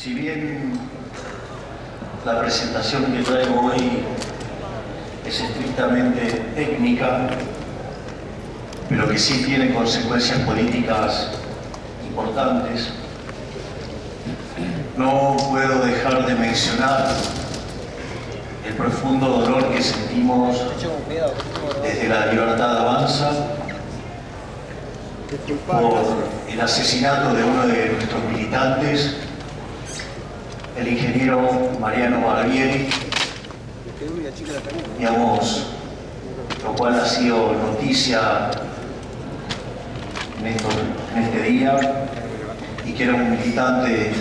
Si bien la presentación que traigo hoy es estrictamente técnica, pero que sí tiene consecuencias políticas importantes, no puedo dejar de mencionar el profundo dolor que sentimos desde La Libertad Avanza por el asesinato de uno de nuestros militantes, el ingeniero Mariano Barbieri, digamos, lo cual ha sido noticia en este día, y que era un militante,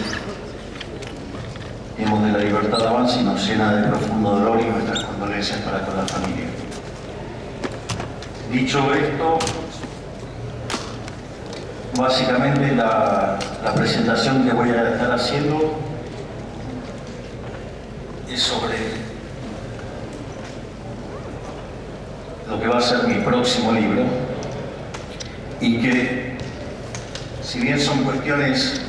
digamos, de La Libertad Avanza, y nos llena de profundo dolor y nuestras condolencias para con la familia. Dicho esto, básicamente la presentación que voy a estar haciendo es sobre lo que va a ser mi próximo libro, y que, si bien son cuestiones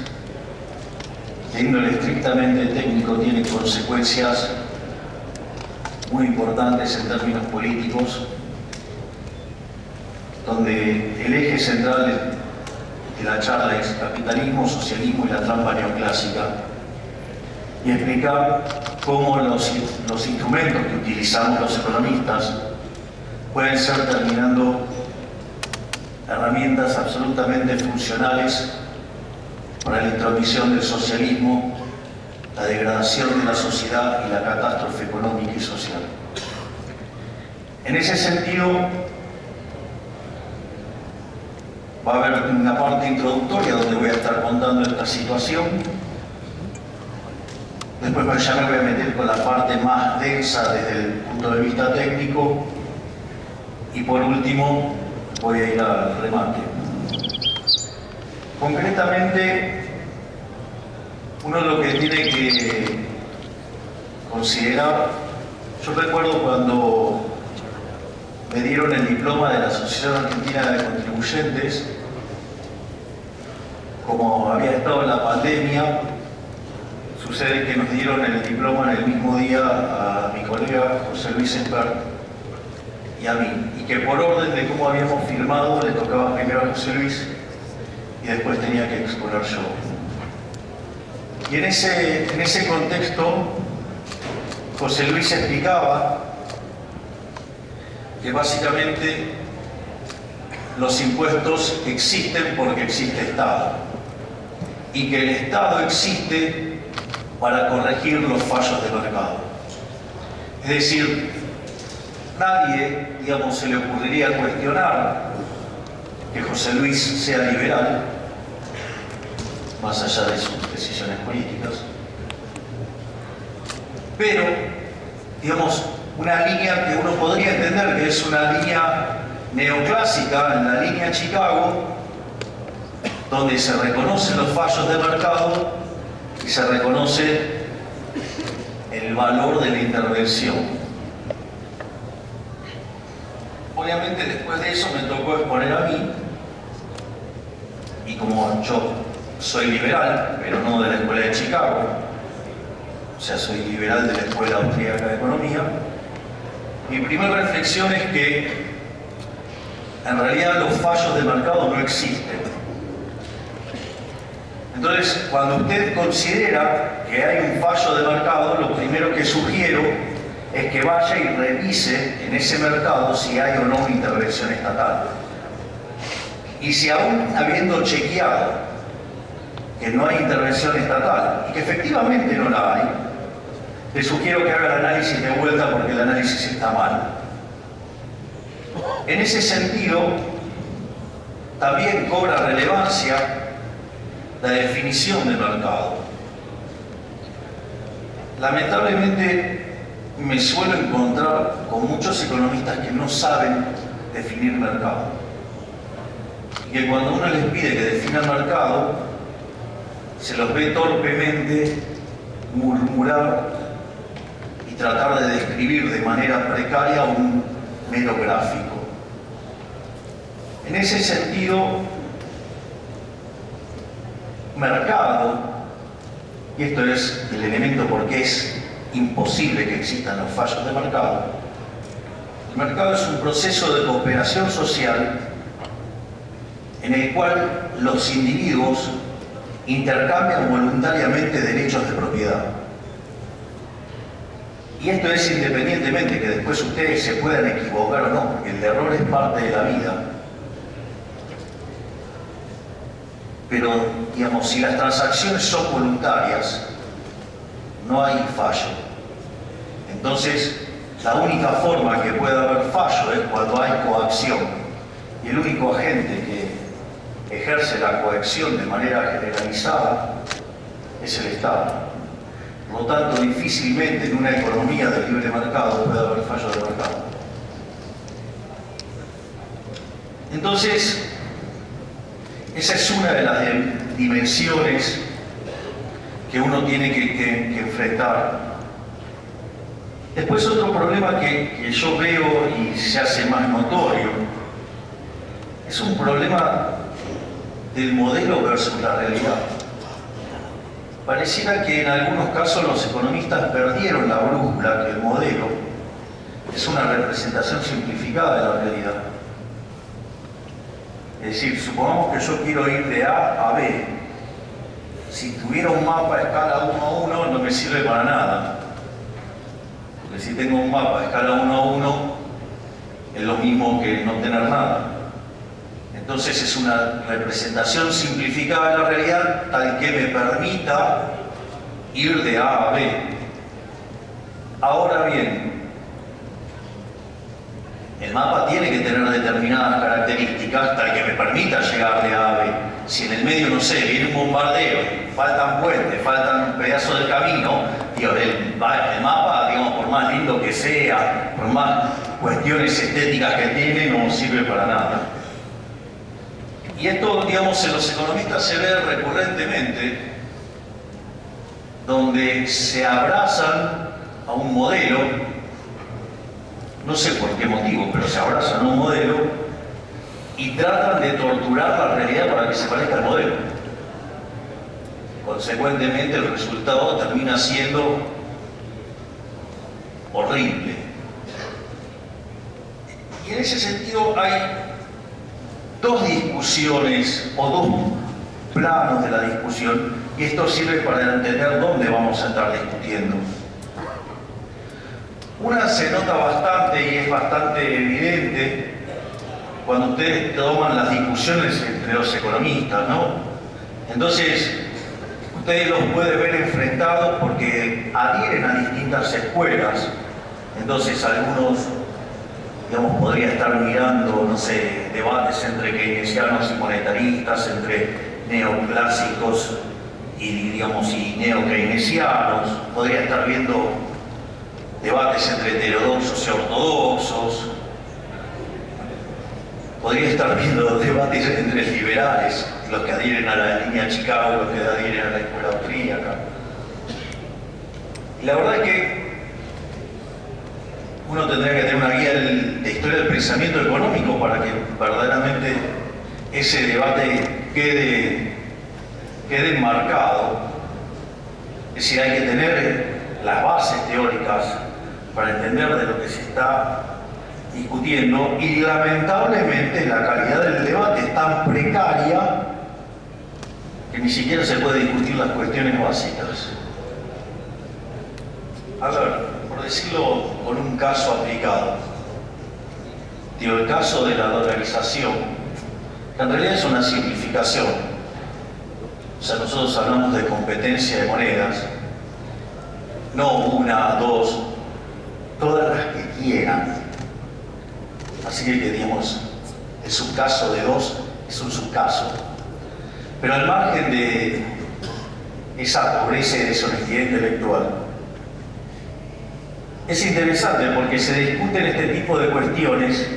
de índole estrictamente técnico, tienen consecuencias muy importantes en términos políticos, donde el eje central de la charla es capitalismo, socialismo y la trampa neoclásica, y explicar cómo los instrumentos que utilizamos los economistas pueden ser terminando herramientas absolutamente funcionales para la intromisión del socialismo, la degradación de la sociedad y la catástrofe económica y social. En ese sentido, va a haber una parte introductoria donde voy a estar contando esta situación. Después ya me voy a meter con la parte más densa desde el punto de vista técnico, y por último voy a ir al remate. Concretamente, uno lo que tiene que considerar, yo recuerdo cuando me dieron el diploma de la Asociación Argentina de Contribuyentes, como había estado en la pandemia, sucede que nos dieron el diploma en el mismo día a mi colega José Luis Espert y a mí, y que por orden de cómo habíamos firmado le tocaba primero a José Luis y después tenía que exponer yo. Y en ese contexto, José Luis explicaba que básicamente los impuestos existen porque existe Estado, y que el Estado existe para corregir los fallos del mercado. Es decir, nadie, digamos, se le ocurriría cuestionar que José Luis sea liberal, más allá de sus decisiones políticas, pero, digamos, una línea que uno podría entender que es una línea neoclásica, en la línea Chicago, donde se reconocen los fallos de mercado y se reconoce el valor de la intervención. Obviamente después de eso me tocó exponer a mí, y como yo soy liberal, pero no de la Escuela de Chicago, o sea, soy liberal de la Escuela Austríaca de Economía, mi primera reflexión es que en realidad los fallos de mercado no existen. Entonces, cuando usted considera que hay un fallo de mercado, lo primero que sugiero es que vaya y revise en ese mercado si hay o no una intervención estatal. Y si aún habiendo chequeado que no hay intervención estatal y que efectivamente no la hay, le sugiero que haga el análisis de vuelta porque el análisis está mal. En ese sentido, también cobra relevancia la definición de mercado. Lamentablemente me suelo encontrar con muchos economistas que no saben definir mercado, y que cuando uno les pide que definan mercado, se los ve torpemente murmurar y tratar de describir de manera precaria un mero gráfico. En ese sentido, mercado y esto es el elemento por qué es imposible que existan los fallos de mercado. El mercado es un proceso de cooperación social en el cual los individuos intercambian voluntariamente derechos de propiedad. Y esto es independientemente que después ustedes se puedan equivocar o no, porque el error es parte de la vida. Pero, digamos, si las transacciones son voluntarias, no hay fallo. Entonces, la única forma que puede haber fallo es cuando hay coacción. Y el único agente que ejerce la coacción de manera generalizada es el Estado. Por lo tanto, difícilmente en una economía de libre mercado puede haber fallo de mercado. Entonces, esa es una de las dimensiones que uno tiene que enfrentar. Después otro problema que yo veo y se hace más notorio es un problema del modelo versus la realidad. Pareciera que en algunos casos los economistas perdieron la brújula, que el modelo es una representación simplificada de la realidad. Es decir, supongamos que yo quiero ir de A a B. Si tuviera un mapa a escala 1 a 1 no me sirve para nada. Porque si tengo un mapa a escala 1 a 1 es lo mismo que no tener nada. Entonces es una representación simplificada de la realidad tal que me permita ir de A a B. Ahora bien, el mapa tiene que tener determinadas características tal que me permita llegar de A a B. Si en el medio, no sé, viene un bombardeo, faltan puentes, faltan pedazos del camino, digo, el mapa, digamos, por más lindo que sea, por más cuestiones estéticas que tiene, no sirve para nada. Y esto, digamos, en los economistas se ve recurrentemente, donde se abrazan a un modelo, no sé por qué motivo, pero se abrazan a un modelo y tratan de torturar la realidad para que se parezca al modelo. Consecuentemente, el resultado termina siendo horrible. Y en ese sentido hay dos discusiones o dos planos de la discusión, y esto sirve para entender dónde vamos a estar discutiendo. Una se nota bastante y es bastante evidente cuando ustedes toman las discusiones entre los economistas, ¿no? Entonces, ustedes los pueden ver enfrentados porque adhieren a distintas escuelas. Entonces, algunos, digamos, podría estar mirando, no sé, debates entre keynesianos y monetaristas, entre neoclásicos y, digamos, y neokeynesianos. Podría estar viendo debates entre heterodoxos y ortodoxos. Podría estar viendo debates entre liberales, los que adhieren a la línea Chicago, los que adhieren a la escuela austríaca. Y la verdad es que uno tendría que tener una guía de historia del pensamiento económico para que verdaderamente ese debate quede enmarcado. Es decir, hay que tener las bases teóricas para entender de lo que se está discutiendo, y lamentablemente la calidad del debate es tan precaria que ni siquiera se puede discutir las cuestiones básicas. A ver, por decirlo con un caso aplicado, digo, el caso de la dolarización, que en realidad es una simplificación. O sea, nosotros hablamos de competencia de monedas, no una, dos, todas las que quieran. Así que, digamos, el subcaso de dos es un subcaso. Pero al margen de esa pobreza y deshonestidad intelectual, es interesante porque se discuten este tipo de cuestiones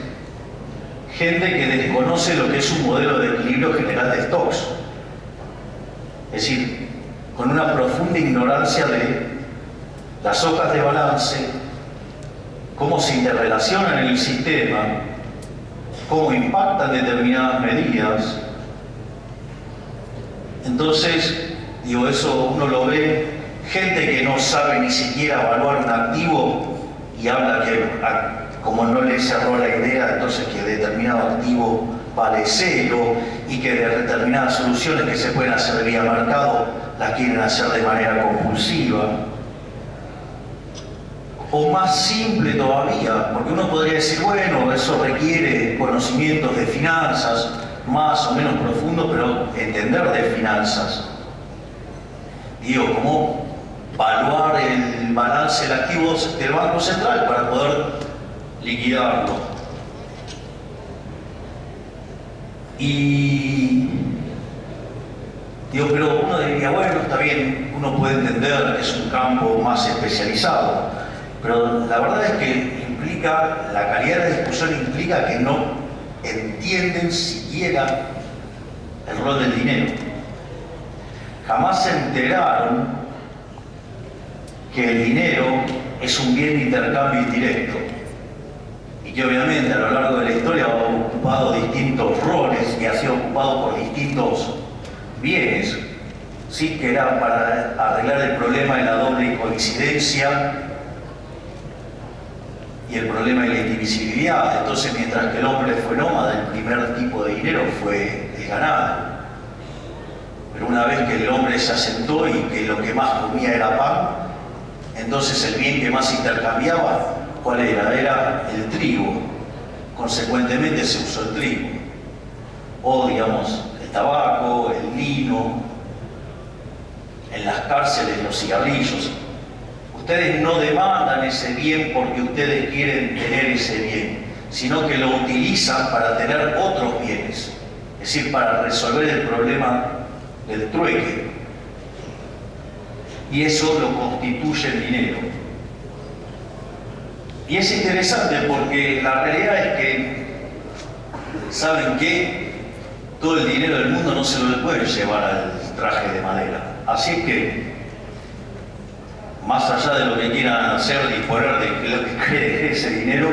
gente que desconoce lo que es un modelo de equilibrio general de stocks. Es decir, con una profunda ignorancia de las hojas de balance, cómo se interrelacionan en el sistema, cómo impactan determinadas medidas. Entonces, digo, eso uno lo ve gente que no sabe ni siquiera evaluar un activo y habla que como no le cerró la idea, entonces que determinado activo vale cero y que de determinadas soluciones que se pueden hacer vía mercado las quieren hacer de manera compulsiva. O más simple todavía, porque uno podría decir, bueno, eso requiere conocimientos de finanzas más o menos profundos, pero entender de finanzas. Digo, ¿cómo evaluar el balance del activo del Banco Central para poder liquidarlo? Y digo, pero uno diría, bueno, está bien, uno puede entender que es un campo más especializado, pero la verdad es que implica, la calidad de la discusión implica que no entienden siquiera el rol del dinero. Jamás se enteraron que el dinero es un bien de intercambio indirecto y que obviamente a lo largo de la historia ha ocupado distintos roles y ha sido ocupado por distintos bienes, sí, que era para arreglar el problema de la doble coincidencia y el problema de la indivisibilidad. Entonces, mientras que el hombre fue nómada, el primer tipo de dinero fue el ganado. Pero una vez que el hombre se asentó y que lo que más comía era pan, entonces el bien que más intercambiaba, ¿cuál era? Era el trigo. Consecuentemente se usó el trigo. O, digamos, el tabaco, el lino, en las cárceles los cigarrillos. Ustedes no demandan ese bien porque ustedes quieren tener ese bien, sino que lo utilizan para tener otros bienes, es decir, para resolver el problema del trueque. Y eso lo constituye el dinero. Y es interesante porque la realidad es que, ¿saben qué? Todo el dinero del mundo no se lo puede llevar al traje de madera. Así es que, más allá de lo que quieran hacer, disponer de lo que cree ese dinero,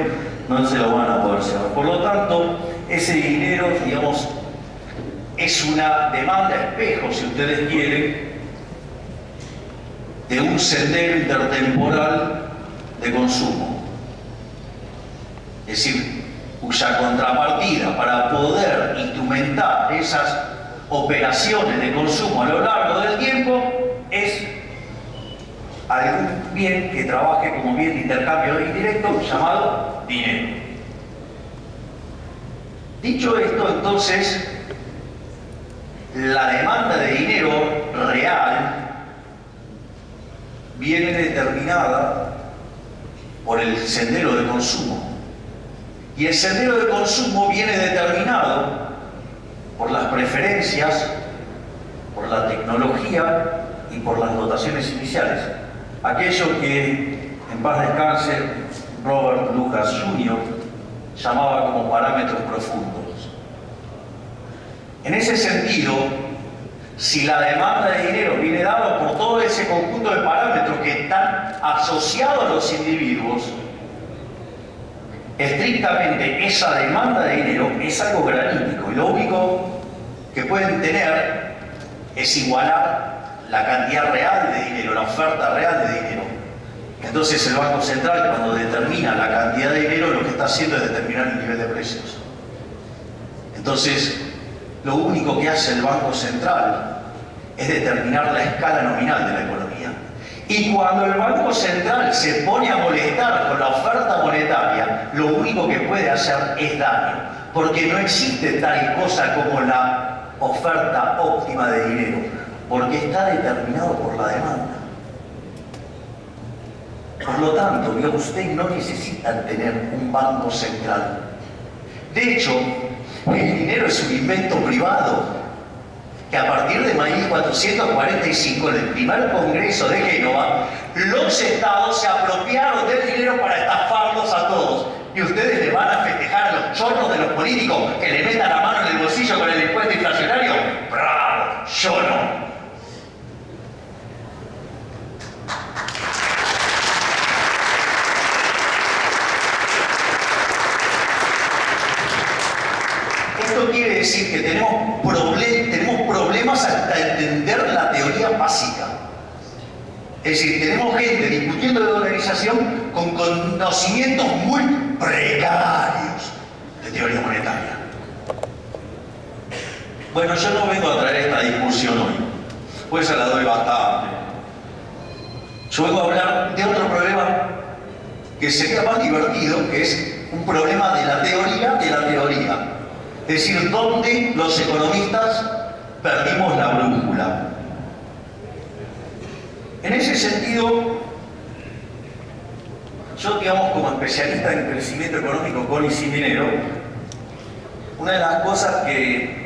no se lo van a poder llevar. Por lo tanto, ese dinero, digamos, es una demanda espejo, si ustedes quieren, de un sendero intertemporal de consumo. Es decir, cuya contrapartida para poder instrumentar esas operaciones de consumo a lo largo del tiempo es algún bien que trabaje como bien de intercambio indirecto llamado dinero. Dicho esto, entonces, la demanda de dinero real viene determinada por el sendero de consumo. Y el sendero de consumo viene determinado por las preferencias, por la tecnología y por las dotaciones iniciales. Aquello que, en paz descanse, Robert Lucas Jr. llamaba como parámetros profundos. En ese sentido, si la demanda de dinero viene dada por todo ese conjunto de parámetros que están asociados a los individuos, estrictamente esa demanda de dinero es algo granítico y lo único que pueden tener es igualar la cantidad real de dinero, la oferta real de dinero. Entonces el Banco Central, cuando determina la cantidad de dinero, lo que está haciendo es determinar el nivel de precios. Entonces, lo único que hace el Banco Central es determinar la escala nominal de la economía. Y cuando el Banco Central se pone a molestar con la oferta monetaria, lo único que puede hacer es daño, porque no existe tal cosa como la oferta óptima de dinero, porque está determinado por la demanda. Por lo tanto, ustedes no necesitan tener un banco central. De hecho, el dinero es un invento privado que a partir de 1445, en el primer congreso de Génova, los estados se apropiaron del dinero para estafarlos a todos. Y ustedes le van a festejar a los chorros de los políticos que le metan la mano en el bolsillo con el impuesto inflacionario. ¡Bravo! Yo no. Esto quiere decir que tenemos problemas hasta entender la teoría básica. Es decir, tenemos gente discutiendo de dolarización con conocimientos muy precarios de teoría monetaria. Bueno, yo no vengo a traer esta discusión hoy, pues se la doy bastante. Yo vengo a hablar de otro problema que sería más divertido, que es un problema de la teoría de la teoría. Es decir, donde los economistas perdimos la brújula. En ese sentido, yo, digamos, como especialista en crecimiento económico con y sin dinero, una de las cosas que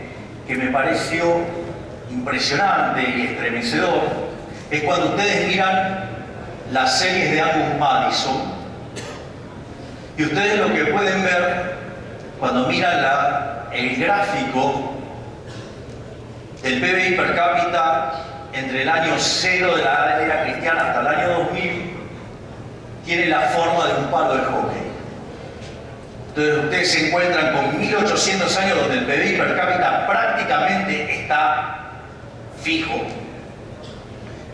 me pareció impresionante y estremecedor es cuando ustedes miran las series de Angus Madison y ustedes lo que pueden ver cuando miran el gráfico del PBI per cápita entre el año 0 de la era cristiana hasta el año 2000, tiene la forma de un palo de hockey. Entonces ustedes se encuentran con 1800 años donde el PBI per cápita prácticamente está fijo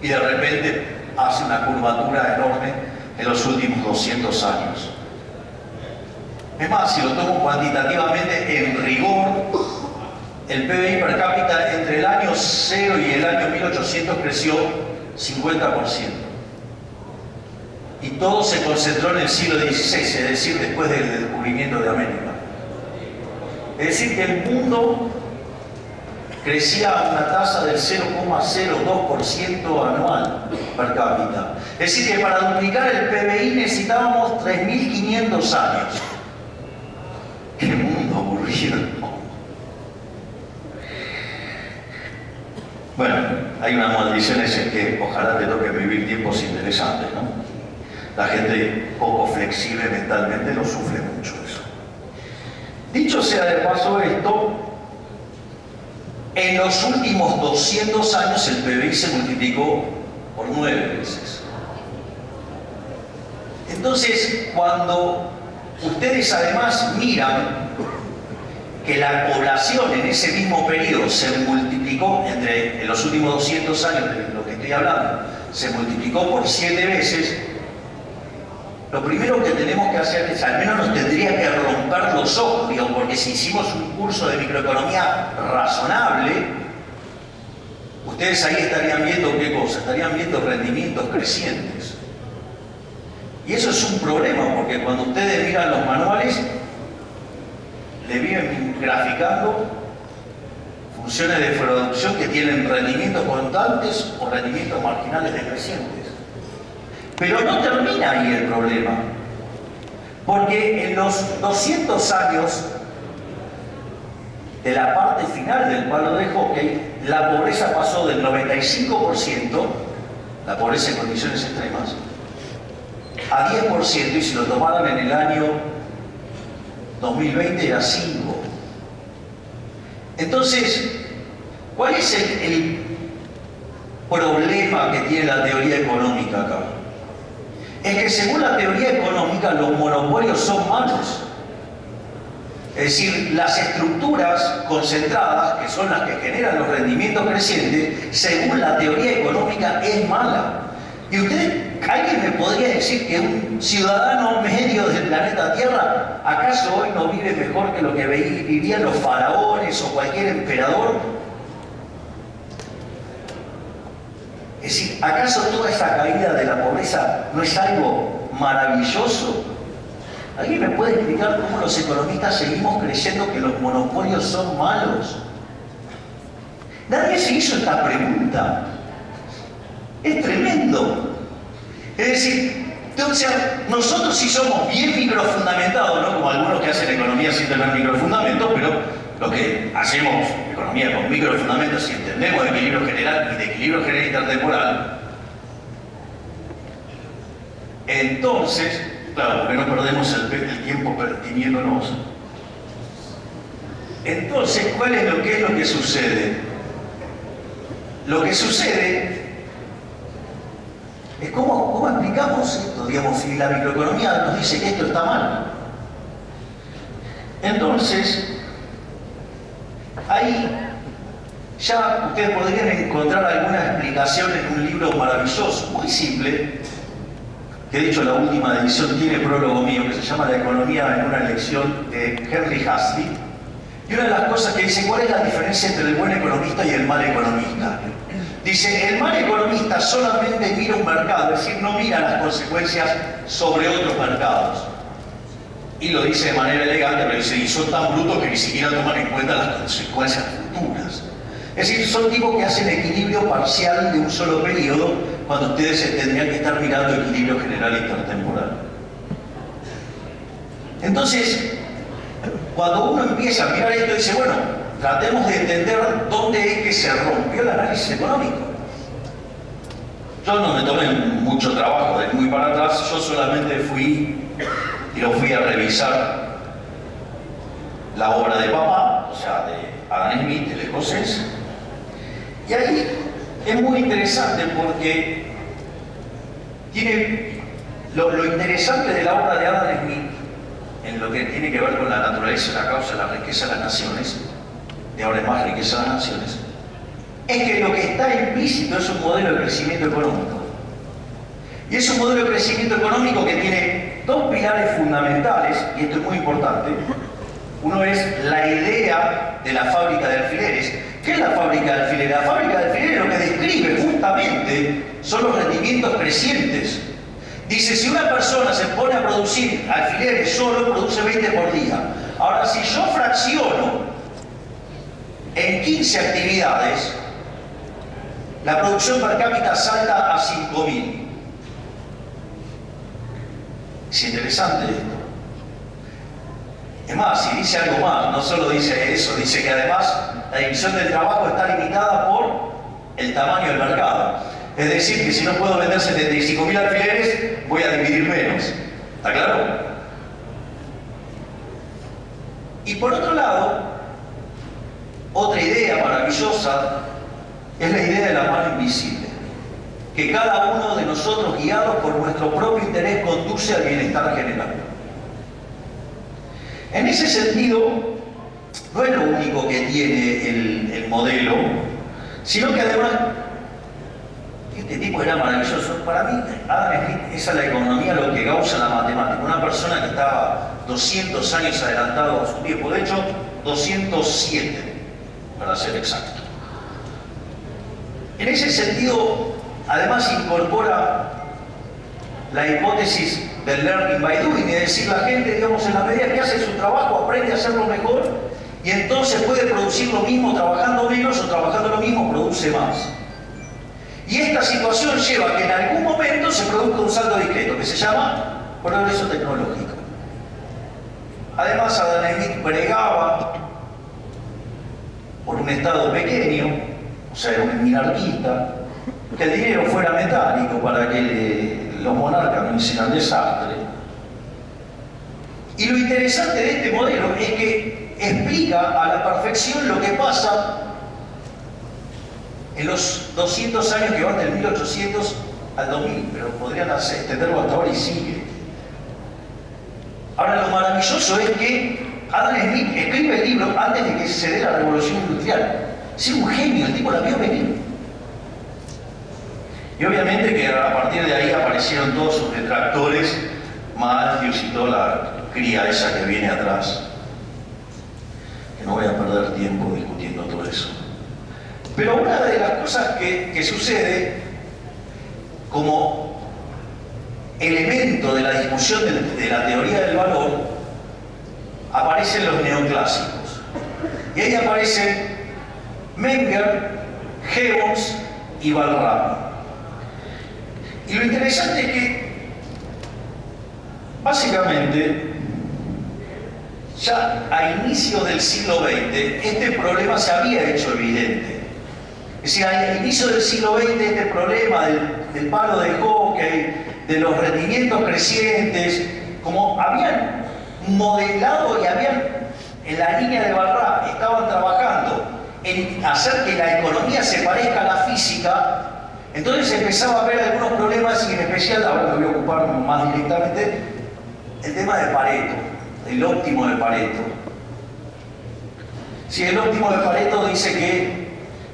y de repente hace una curvatura enorme en los últimos 200 años. Es más, si lo tomo cuantitativamente, en rigor, el PBI per cápita entre el año 0 y el año 1800 creció 50%. Y todo se concentró en el siglo XVI, es decir, después del descubrimiento de América. Es decir, que el mundo crecía a una tasa del 0,02% anual per cápita. Es decir, que para duplicar el PBI necesitábamos 3.500 años. ¡Qué mundo aburrido! Bueno, hay una maldición esa que ojalá te toque vivir tiempos interesantes, ¿no? La gente poco flexible mentalmente lo sufre mucho eso. Dicho sea de paso esto, en los últimos 200 años el PBI se multiplicó por 9 veces. Entonces, cuando ustedes además miran que la población en ese mismo periodo se multiplicó, en los últimos 200 años de lo que estoy hablando, se multiplicó por 7 veces, lo primero que tenemos que hacer es, al menos nos tendría que romper los ojos, digamos, porque si hicimos un curso de microeconomía razonable, ustedes ahí estarían viendo ¿qué cosa? Estarían viendo rendimientos crecientes. Y eso es un problema, porque cuando ustedes miran los manuales, le vienen graficando funciones de producción que tienen rendimientos constantes o rendimientos marginales decrecientes. Pero no termina ahí el problema, porque en los 200 años de la parte final del palo de hockey, la pobreza pasó del 95%, la pobreza en condiciones extremas, a 10%, y si lo tomaran en el año 2020 era 5%. Entonces, ¿cuál es el problema que tiene la teoría económica acá? Es que según la teoría económica los monopolios son malos. Es decir, las estructuras concentradas, que son las que generan los rendimientos crecientes, según la teoría económica es mala. Y ¿alguien me podría decir que un ciudadano medio del planeta Tierra, acaso hoy no vive mejor que lo que vivían los faraones o cualquier emperador? Es decir, ¿acaso toda esa caída de la pobreza no es algo maravilloso? ¿Alguien me puede explicar cómo los economistas seguimos creyendo que los monopolios son malos? Nadie se hizo esta pregunta. Es tremendo. Es decir, nosotros sí somos bien microfundamentados, no como algunos que hacen economía sin tener microfundamentos, pero lo que hacemos economía con microfundamentos, si entendemos de equilibrio general y de equilibrio general intertemporal, entonces, claro, porque no perdemos el tiempo pertiniéndonos. Entonces, ¿qué es lo que sucede? Lo que sucede es cómo explicamos esto, digamos, si la microeconomía nos dice que esto está mal. Entonces, ahí ya ustedes podrían encontrar alguna explicación explicación en un libro maravilloso, muy simple, que de hecho la última edición tiene prólogo mío, que se llama La economía en una lección, de Henry Hazlitt. Y una de las cosas que dice, ¿cuál es la diferencia entre el buen economista y el mal economista? Dice, el mal economista solamente mira un mercado, es decir, no mira las consecuencias sobre otros mercados. Y lo dice de manera elegante, pero dice, y son tan brutos que ni siquiera toman en cuenta las consecuencias futuras. Es decir, son tipos que hacen equilibrio parcial de un solo periodo, cuando ustedes tendrían que estar mirando equilibrio general intertemporal. Entonces, cuando uno empieza a mirar esto, dice, bueno, tratemos de entender dónde es que se rompió el análisis económico. Yo no me tomé mucho trabajo de muy para atrás, yo solamente fui a revisar la obra de papá, o sea, de Adam Smith, el escocés. Y ahí es muy interesante porque tiene lo interesante de la obra de Adam Smith, en lo que tiene que ver con la naturaleza, la causa, la riqueza de las naciones, de ahora es más riqueza de las naciones, es que lo que está implícito es un modelo de crecimiento económico. Y es un modelo de crecimiento económico que tiene dos pilares fundamentales, y esto es muy importante. Uno es la idea de la fábrica de alfileres. ¿Qué es la fábrica de alfileres? La fábrica de alfileres lo que describe justamente son los rendimientos crecientes. Dice, si una persona se pone a producir alfileres solo, produce 20 por día. Ahora, si yo fracciono en 15 actividades, la producción per cápita salta a 5.000. Es interesante esto. Es más, si dice algo más, no solo dice eso, dice que además la división del trabajo está limitada por el tamaño del mercado. Es decir, que si no puedo vender 75.000 alfileres, voy a dividir menos. ¿Está claro? Y por otro lado, otra idea maravillosa es la idea de la mano invisible. Que cada uno de nosotros, guiados por nuestro propio interés, conduce al bienestar general. En ese sentido, no es lo único que tiene el modelo, sino que además, este tipo era maravilloso. Para mí, Adam Smith, esa es la economía, lo que causa la matemática. Una persona que estaba 200 años adelantado a su tiempo, de hecho, 207, para ser exacto. En ese sentido, además incorpora la hipótesis del learning by doing, es decir, la gente, digamos, en la medida que hace su trabajo, aprende a hacerlo mejor y entonces puede producir lo mismo trabajando menos o trabajando lo mismo produce más. Y esta situación lleva a que en algún momento se produzca un salto discreto que se llama progreso tecnológico. Además, Adam Smith bregaba por un Estado pequeño, o sea, era un minarquista, que el dinero fuera metálico para que los monarcas no hicieran desastre. Y lo interesante de este modelo es que explica a la perfección lo que pasa en los 200 años que van del 1800 al 2000, pero podrían extenderlo hasta ahora y sigue. Ahora, lo maravilloso es que Adam Smith escribe el libro antes de que se dé la revolución industrial. Es un genio, el tipo la vio venir. Y obviamente que a partir de ahí aparecieron todos sus detractores, Malthus y toda la cría esa que viene atrás. Que no voy a perder tiempo discutiendo todo eso. Pero una de las cosas que sucede como elemento de la discusión de la teoría del valor, aparecen los neoclásicos. Y ahí aparecen Menger, Gibbons y Valrami. Y lo interesante es que, básicamente, ya a inicios del siglo XX, este problema se había hecho evidente. Es decir, al inicio del siglo XX, este problema del palo de hockey, de los rendimientos crecientes, como habían modelado y habían, en la línea de Barra, estaban trabajando en hacer que la economía se parezca a la física. Entonces empezaba a haber algunos problemas, y en especial, ahora me voy a ocupar más directamente, el tema de Pareto, el óptimo de Pareto. Si el óptimo de Pareto dice que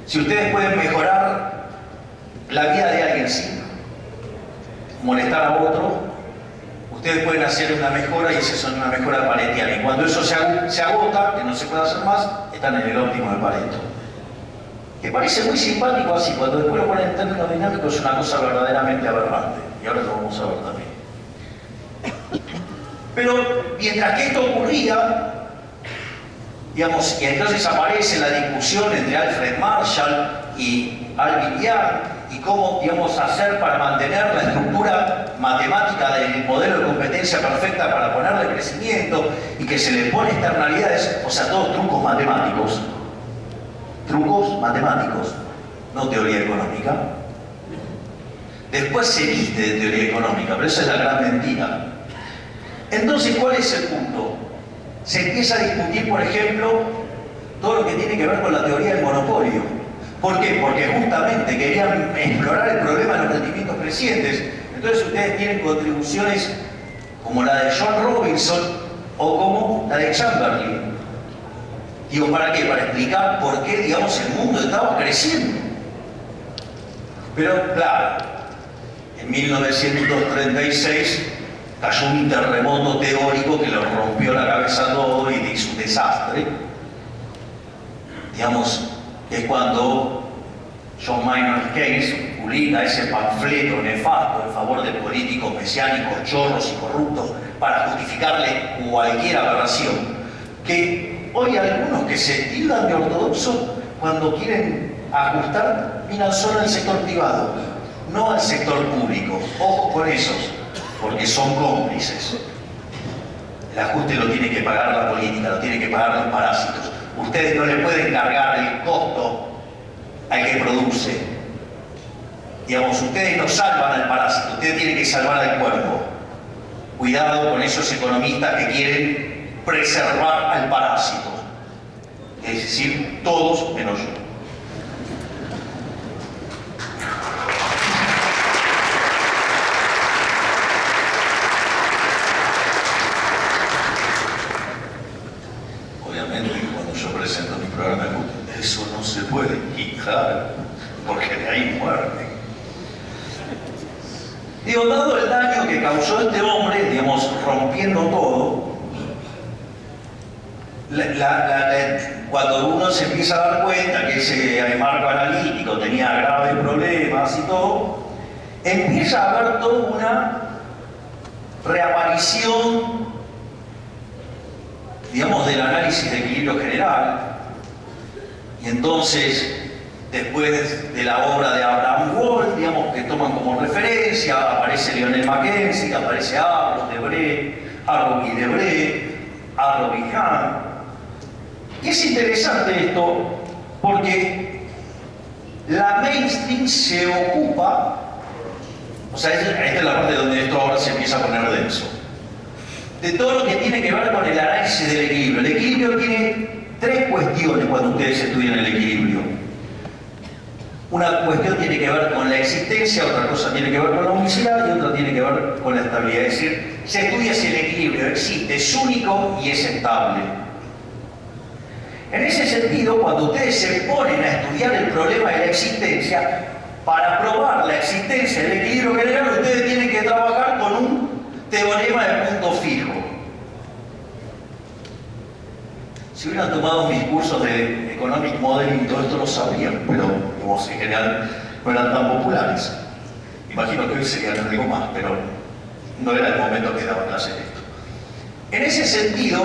si ustedes pueden mejorar la vida de alguien sin molestar a otro, ustedes pueden hacer una mejora y esa es una mejora paretiana. Y cuando eso se agota, que no se puede hacer más, están en el óptimo de Pareto. Que parece muy simpático así, cuando después lo ponen en términos dinámicos es una cosa verdaderamente aberrante. Y ahora lo vamos a ver también. Pero mientras que esto ocurría, digamos, y entonces aparece la discusión entre Alfred Marshall y Alvin Young y cómo, digamos, hacer para mantener la estructura matemática del modelo de competencia perfecta para ponerle crecimiento y que se le pone externalidades, o sea, todos trucos matemáticos. Trucos matemáticos, no teoría económica. Después se viste de teoría económica, pero esa es la gran mentira. Entonces, ¿cuál es el punto? Se empieza a discutir, por ejemplo, todo lo que tiene que ver con la teoría del monopolio. ¿Por qué? Porque justamente querían explorar el problema de los rendimientos crecientes. Entonces ustedes tienen contribuciones como la de John Robinson o como la de Chamberlain. Digo, ¿para qué? Para explicar por qué, digamos, el mundo estaba creciendo. Pero, claro, en 1936 cayó un terremoto teórico que lo rompió la cabeza a todo y hizo un desastre. Digamos, es cuando John Maynard Keynes publica ese panfleto nefasto en favor de políticos mesiánicos, chorros y corruptos para justificarle cualquier aberración. Que hoy algunos que se tildan de ortodoxos, cuando quieren ajustar, miran solo al sector privado, no al sector público. Ojo con esos, porque son cómplices. El ajuste lo tiene que pagar la política, lo tienen que pagar los parásitos. Ustedes no le pueden cargar el costo al que produce. Digamos, ustedes no salvan al parásito, ustedes tienen que salvar al cuerpo. Cuidado con esos economistas que quieren preservar al parásito. Es decir, todos menos yo. Obviamente, cuando yo presento mi programa, eso no se puede quitar, porque de ahí muerte. Digo, dado el daño que causó este hombre, digamos, rompiendo todo, cuando uno se empieza a dar cuenta que ese marco analítico tenía graves problemas y todo, empieza a haber toda una reaparición, digamos, del análisis de equilibrio general. Y entonces, después de la obra de Abraham Wald, digamos, que toman como referencia, aparece Lionel Mackenzie, aparece Arrow y Debré, Arrow y Hahn. Y es interesante esto porque la mainstream se ocupa, o sea, esta es la parte donde esto ahora se empieza a poner denso, de todo lo que tiene que ver con el análisis del equilibrio. El equilibrio tiene tres cuestiones cuando ustedes estudian el equilibrio. Una cuestión tiene que ver con la existencia, otra cosa tiene que ver con la unicidad y otra tiene que ver con la estabilidad. Es decir, se estudia si el equilibrio existe, es único y es estable. En ese sentido, cuando ustedes se ponen a estudiar el problema de la existencia, para probar la existencia del equilibrio general, ustedes tienen que trabajar con un teorema de punto fijo. Si hubieran tomado mis cursos de Economic Modeling, todo esto lo sabrían, pero como en general no eran tan populares. Imagino que hoy serían algo más, pero no era el momento que daba clase de esto. En ese sentido,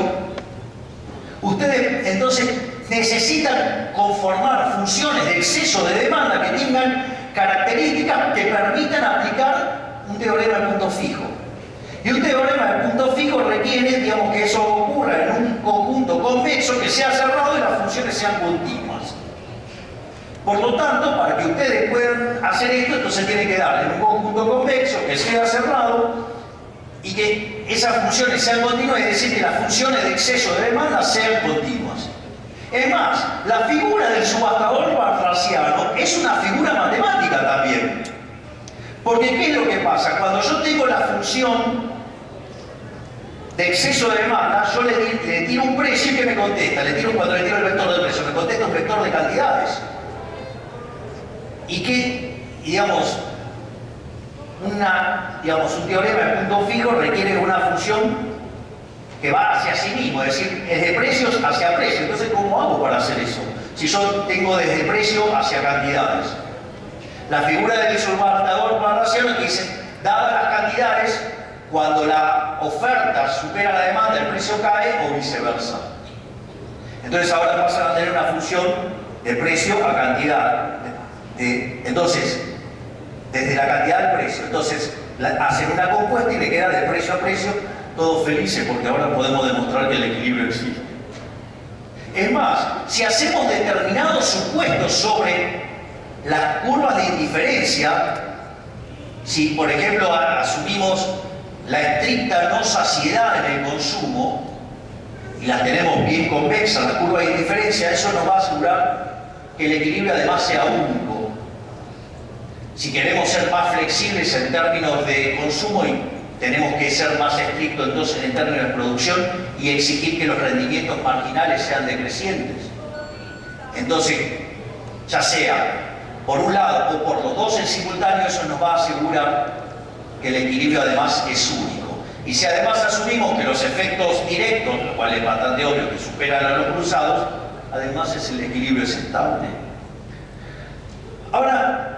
ustedes entonces necesitan conformar funciones de exceso de demanda que tengan características que permitan aplicar un teorema de punto fijo. Y un teorema de punto fijo requiere, digamos, que eso ocurra en un conjunto convexo que sea cerrado y las funciones sean continuas. Por lo tanto, para que ustedes puedan hacer esto, entonces tienen que darle un conjunto convexo que sea cerrado y que esas funciones sean continuas, es decir, que las funciones de exceso de demanda sean continuas. Es más, la figura del subastador baltrasiano es una figura matemática también. Porque ¿qué es lo que pasa? Cuando yo tengo la función de exceso de demanda, yo le tiro un precio y ¿qué me contesta? Cuando le tiro el vector del precio, me contesta un vector de cantidades. ¿Y qué digamos, un teorema de punto fijo requiere una función que va hacia sí mismo, es decir, es de precios hacia precios. Entonces, ¿cómo hago para hacer eso? Si yo tengo desde precio hacia cantidades. La figura del isobartador barraciano que dice, dadas las cantidades, cuando la oferta supera la demanda, el precio cae o viceversa. Entonces ahora pasan a tener una función de precio a cantidad. Entonces, desde la cantidad al precio. Entonces, hacen una compuesta y le queda de precio a precio, todos felices porque ahora podemos demostrar que el equilibrio existe. Es más, si hacemos determinados supuestos sobre las curvas de indiferencia, si por ejemplo asumimos la estricta no saciedad en el consumo y las tenemos bien convexas, las curvas de indiferencia, eso nos va a asegurar que el equilibrio además sea único. Si queremos ser más flexibles en términos de consumo, tenemos que ser más estrictos entonces en términos de producción y exigir que los rendimientos marginales sean decrecientes. Entonces, ya sea por un lado o por los dos en simultáneo, eso nos va a asegurar que el equilibrio además es único. Y si además asumimos que los efectos directos, lo cual es bastante obvio que superan a los cruzados, además el equilibrio es estable. Ahora,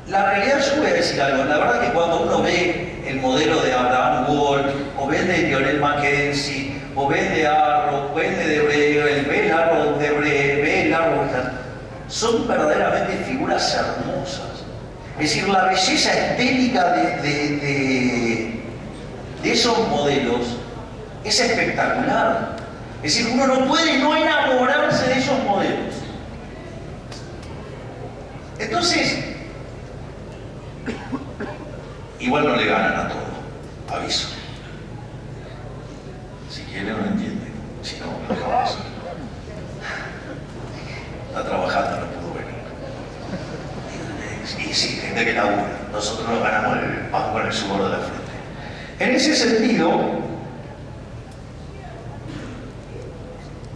la realidad, yo voy a decir algo, la verdad que cuando uno ve el modelo de Abraham Wald, o ve el de Lionel Mackenzie, o ve el de Arrow, ve el de Breuer, ve el Arrow de Breuer, ve el Arrow, son verdaderamente figuras hermosas. Es decir, la belleza estética de esos modelos es espectacular. Es decir, uno no puede no enamorarse de esos modelos. Entonces, igual no le ganan a todo, aviso. Si quieren no entienden, si no, lo dejamos. Está trabajando, no pudo ver. Y sí, gente que labura. Nosotros nos ganamos el pan con el sudor de la frente. En ese sentido,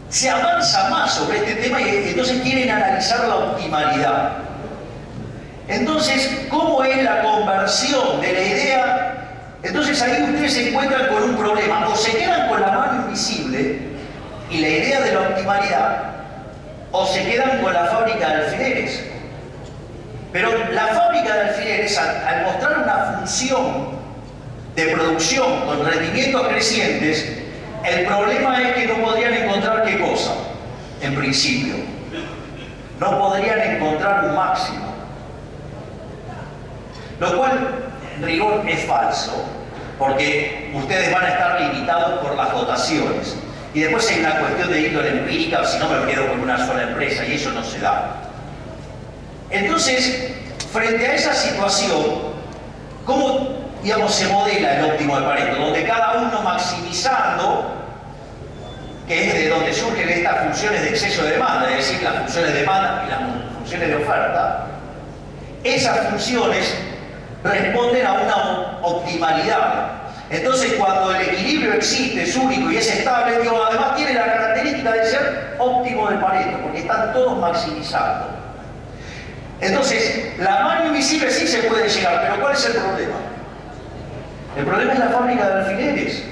se avanza más sobre este tema y entonces quieren analizar la optimalidad. Entonces, ¿cómo es la conversión de la idea? Entonces ahí ustedes se encuentran con un problema. O se quedan con la mano invisible y la idea de la optimalidad, o se quedan con la fábrica de alfileres. Pero la fábrica de alfileres, al mostrar una función de producción con rendimientos crecientes, el problema es que no podrían encontrar qué cosa, en principio. No podrían encontrar un máximo. Lo cual, en rigor, es falso, porque ustedes van a estar limitados por las dotaciones. Y después hay una cuestión de índole empírica, o si no me quedo con una sola empresa, y eso no se da. Entonces, frente a esa situación, ¿cómo, digamos, se modela el óptimo de Pareto? Donde cada uno maximizando, que es de donde surgen estas funciones de exceso de demanda, es decir, las funciones de demanda y las funciones de oferta, esas funciones responden a una optimalidad. Entonces, cuando el equilibrio existe, es único y es estable, digo, además tiene la característica de ser óptimo de Pareto, porque están todos maximizando. Entonces, la mano invisible sí se puede llegar, pero ¿cuál es el problema? El problema es la fábrica de alfileres.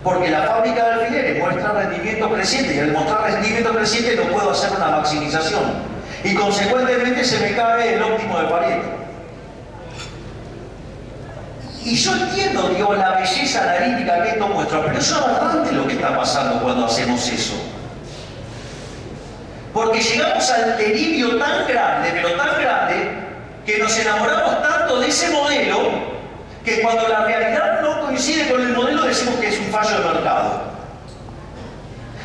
Porque la fábrica de alfileres muestra rendimiento creciente y al mostrar rendimiento creciente no puedo hacer una maximización. Y consecuentemente se me cae el óptimo de Pareto. Y yo entiendo, digo, la belleza analítica que esto muestra, pero es aberrante lo que está pasando cuando hacemos eso. Porque llegamos al delirio tan grande, pero tan grande, que nos enamoramos tanto de ese modelo, que cuando la realidad no coincide con el modelo decimos que es un fallo de mercado.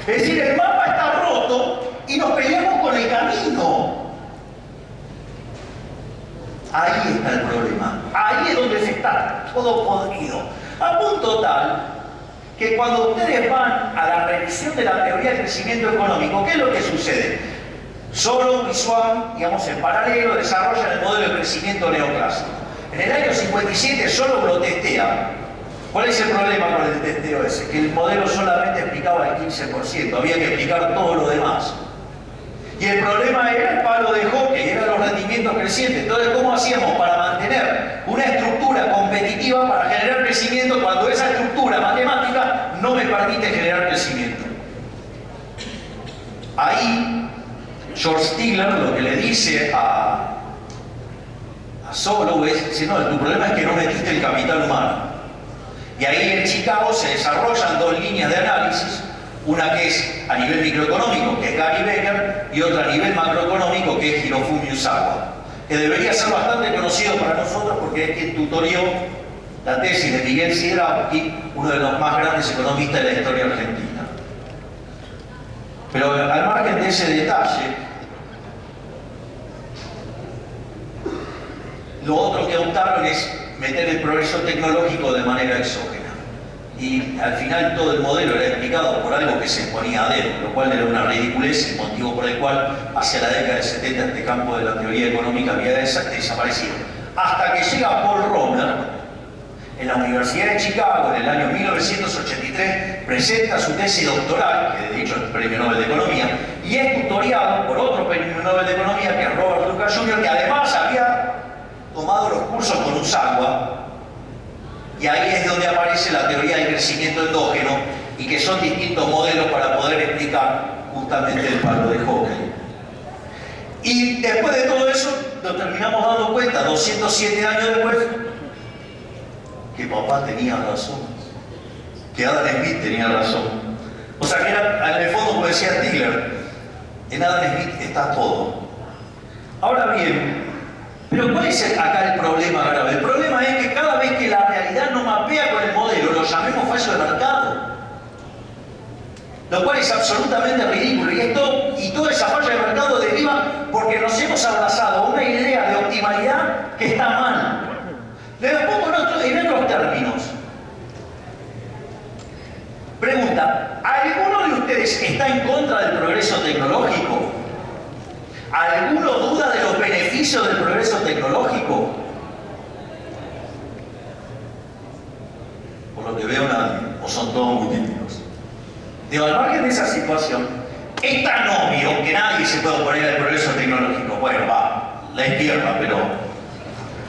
Es decir, el mapa está roto y nos peleamos con el camino. Ahí está el problema. Ahí es donde se está todo podrido. A punto tal que cuando ustedes van a la revisión de la teoría del crecimiento económico, ¿qué es lo que sucede? Solon y Swan, digamos, en paralelo desarrollan el modelo de crecimiento neoclásico. En el año 57 Solon lo testea. ¿Cuál es el problema con el testeo ese? Que el modelo solamente explicaba el 15%, había que explicar todo lo demás. Y el problema era el palo de hockey, eran los rendimientos crecientes. Entonces, ¿cómo hacíamos para mantener una estructura competitiva para generar crecimiento cuando esa estructura matemática no me permite generar crecimiento? Ahí, George Stigler lo que le dice a Solow es, dice, no, tu problema es que no metiste el capital humano. Y ahí en Chicago se desarrollan dos líneas de análisis, una que es a nivel microeconómico, que es Gary Becker, y otra a nivel macroeconómico, que es Hirofumi Usawa, que debería ser bastante conocido para nosotros porque es quien tutorió la tesis de Miguel Sidrowski, uno de los más grandes economistas de la historia argentina. Pero al margen de ese detalle, lo otro que optaron es meter el progreso tecnológico de manera exógena. Y al final todo el modelo era explicado por algo que se ponía a dedo, lo cual era una ridiculez, el motivo por el cual hacia la década de 70 este campo de la teoría económica había desaparecido. Hasta que llega Paul Romer en la Universidad de Chicago en el año 1983, presenta su tesis doctoral, que de hecho es Premio Nobel de Economía, y es tutoriado por otro Premio Nobel de Economía, que es Robert Lucas Jr., que además había tomado los cursos con Usawa, y ahí es donde aparece la teoría del crecimiento endógeno, y que son distintos modelos para poder explicar justamente el palo de hockey. Y después de todo eso, nos terminamos dando cuenta, 207 años después, que papá tenía razón, que Adam Smith tenía razón. O sea que era, en el fondo, como decía Stigler, en Adam Smith está todo. Ahora bien, pero ¿cuál es acá el problema grave? El problema es que cada vez que la realidad no mapea con el modelo, lo llamemos fallo de mercado. Lo cual es absolutamente ridículo. Y toda esa falla de mercado deriva porque nos hemos abrazado a una idea de optimalidad que está mal. Le pongo en otros términos. Pregunta, ¿alguno de ustedes está en contra del progreso tecnológico? ¿Alguno duda de los beneficios del progreso tecnológico? Por lo que veo nadie, o son todos muy tímidos. Digo, al margen de esa situación, es tan obvio que nadie se puede oponer al progreso tecnológico. Bueno, va, la izquierda, pero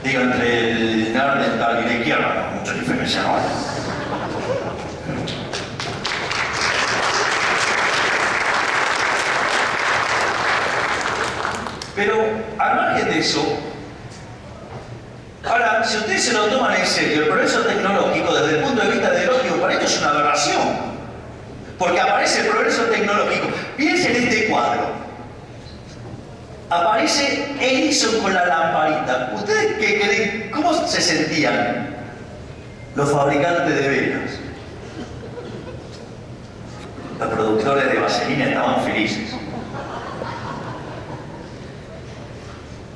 digo, entre el Neandertal y la izquierda, no, mucha diferencia no hay. Pero, al margen de eso, ahora, si ustedes se lo toman en serio, el progreso tecnológico, desde el punto de vista ideológico, para esto es una aberración. Porque aparece el progreso tecnológico. Piensen en este cuadro. Aparece Edison con la lamparita. ¿Ustedes qué creen? ¿Cómo se sentían los fabricantes de velas? Los productores de vaselina estaban felices.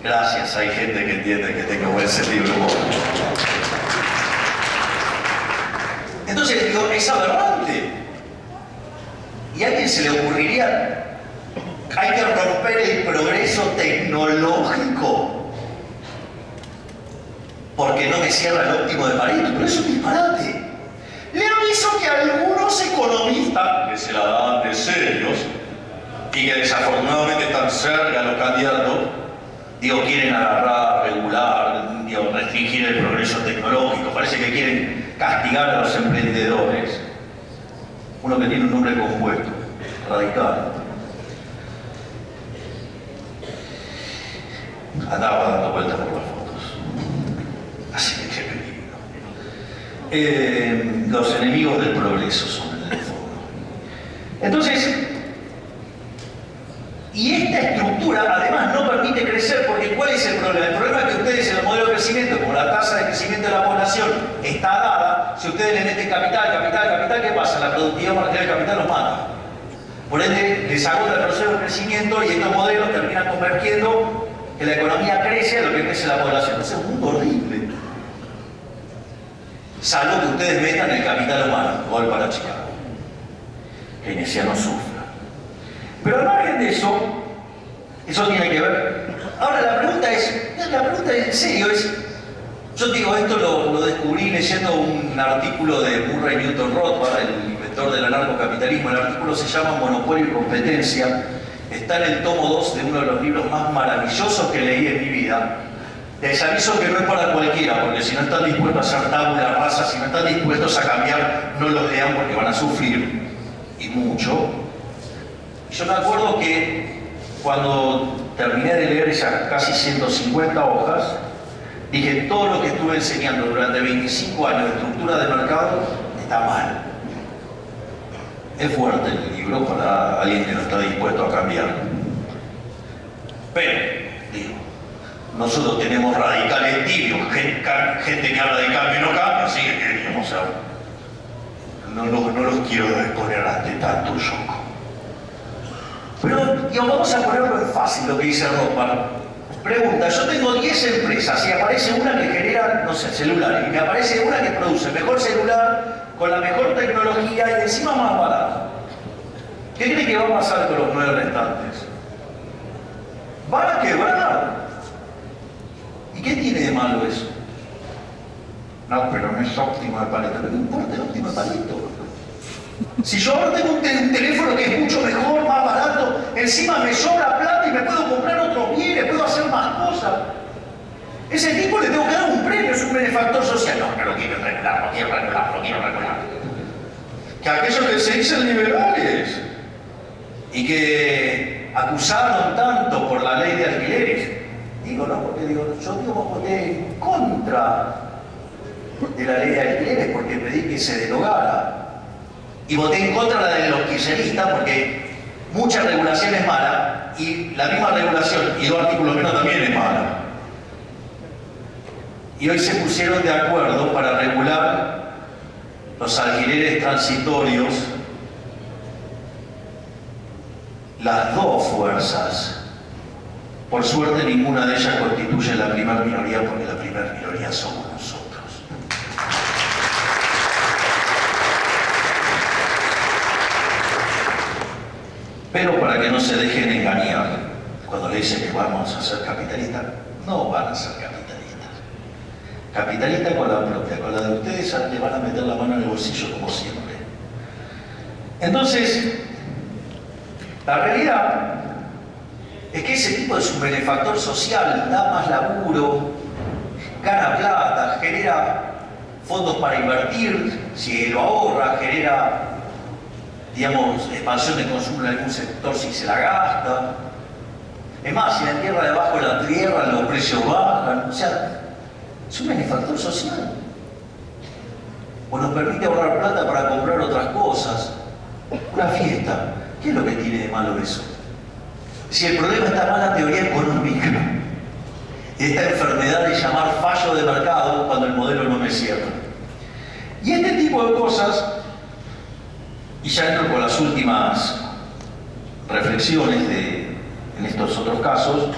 Gracias, hay gente que entiende que tengo buen sentido del humor. Entonces digo, es aberrante. Y a alguien se le ocurriría, hay que romper el progreso tecnológico porque no me cierra el óptimo de Pareto, pero es un disparate. Le aviso que algunos economistas que se la dan de serios y que desafortunadamente están cerca a los candidatos, digo, quieren agarrar, regular, digo, restringir el progreso tecnológico, parece que quieren castigar a los emprendedores. Uno que tiene un nombre compuesto, radical. Andaba dando vueltas por las fotos. Así que qué peligro. Los enemigos del progreso son en el fondo. Entonces, y esta estructura además no permite crecer, porque ¿cuál es el problema? El problema es que ustedes en el modelo de crecimiento, como la tasa de crecimiento de la población está dada, si ustedes le meten capital, ¿qué pasa? La productividad marginal del capital los mata. Por ende, les agota el proceso de crecimiento y estos modelos terminan convergiendo que la economía crece a lo que crece la población. Es un mundo horrible. Salvo que ustedes metan el capital humano, gol para Chicago. Keynesiano sufra. Pero al margen de eso, eso tiene que ver. Ahora la pregunta en serio es, yo digo, esto lo descubrí leyendo un artículo de Murray Newton Rothbard, el inventor del anarcocapitalismo. El artículo se llama Monopolio y Competencia, está en el tomo 2 de uno de los libros más maravillosos que leí en mi vida. Les aviso que no es para cualquiera, porque si no están dispuestos a hacer tabula rasa, si no están dispuestos a cambiar, no los lean porque van a sufrir, y mucho. Yo me acuerdo que cuando terminé de leer esas casi 150 hojas, dije, todo lo que estuve enseñando durante 25 años de estructura de mercado está mal. Es fuerte el libro para alguien que no está dispuesto a cambiar. Pero, digo, nosotros tenemos radicales tibios, gente que habla de cambio y no cambia, así que digamos, no los quiero exponer ante tanto yoco. Pero, digamos, vamos a ponerlo en fácil lo que dice Rothbard. Pregunta, yo tengo 10 empresas y aparece una que genera, no sé, celulares, y me aparece una que produce mejor celular, con la mejor tecnología y encima más barato. ¿Qué cree que va a pasar con los 9 restantes? Van a quebrar. ¿Y qué tiene de malo eso? No, pero no es óptimo de palito. ¿Pero qué importa el óptimo de palito? Si yo ahora tengo un teléfono que es mucho mejor, más barato, encima me sobra plata y me puedo comprar otros bienes, puedo hacer más cosas. Ese tipo le tengo que dar un premio, es un benefactor social. No lo quiero regular, no quiero regular. Que aquellos que se dicen liberales y que acusaron tanto por la ley de alquileres, digo, no, porque digo, yo voté en contra de la ley de alquileres porque pedí que se derogara. Y voté en contra de los kirchneristas porque mucha regulación es mala y la misma regulación y 2 artículos menos también es mala. Y hoy se pusieron de acuerdo para regular los alquileres transitorios, las 2 fuerzas. Por suerte ninguna de ellas constituye la primera minoría porque la primera minoría somos nosotros. Pero para que no se dejen engañar, cuando le dicen que vamos a ser capitalistas, no van a ser capitalistas. Capitalistas con la propia, con la de ustedes le van a meter la mano en el bolsillo como siempre. Entonces, la realidad es que ese tipo es un benefactor social, da más laburo, gana plata, genera fondos para invertir, si lo ahorra, genera, digamos, expansión de consumo en algún sector si se la gasta. Es más, si la tierra debajo de la tierra, los precios bajan. O sea, es un benefactor social. O nos permite ahorrar plata para comprar otras cosas. Una fiesta. ¿Qué es lo que tiene de malo eso? Si el problema está en la teoría económica, esta enfermedad de llamar fallo de mercado cuando el modelo no me cierra. Y este tipo de cosas, y ya entro con las últimas reflexiones en estos otros casos.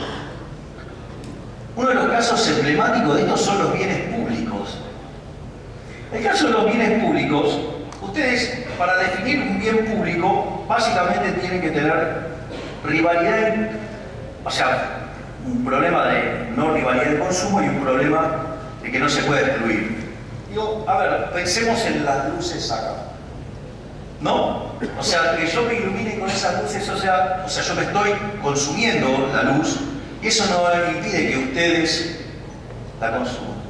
Uno de los casos emblemáticos de estos son los bienes públicos. En el caso de los bienes públicos, ustedes, para definir un bien público, básicamente tienen que tener rivalidad, o sea, un problema de no rivalidad de consumo y un problema de que no se puede excluir. Digo, a ver, pensemos en las luces acá. ¿No? O sea, que yo me ilumine con esas luces, o sea, yo me estoy consumiendo la luz y eso no impide que ustedes la consuman.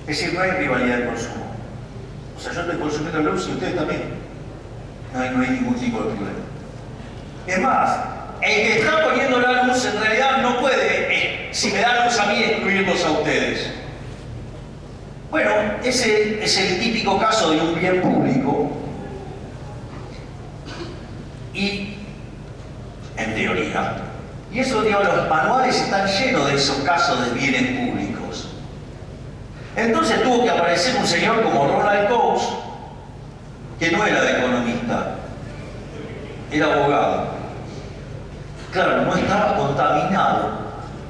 Es decir, no hay rivalidad de consumo. O sea, yo estoy consumiendo la luz y ustedes también. No hay ningún tipo de problema. Es más, el que está poniendo la luz en realidad no puede, si me da luz a mí, excluirlos a ustedes. Bueno, ese es el típico caso de un bien público. Y, en teoría, y eso, digo, los manuales están llenos de esos casos de bienes públicos. Entonces tuvo que aparecer un señor como Ronald Coase, que no era economista, era abogado. Claro, no estaba contaminado,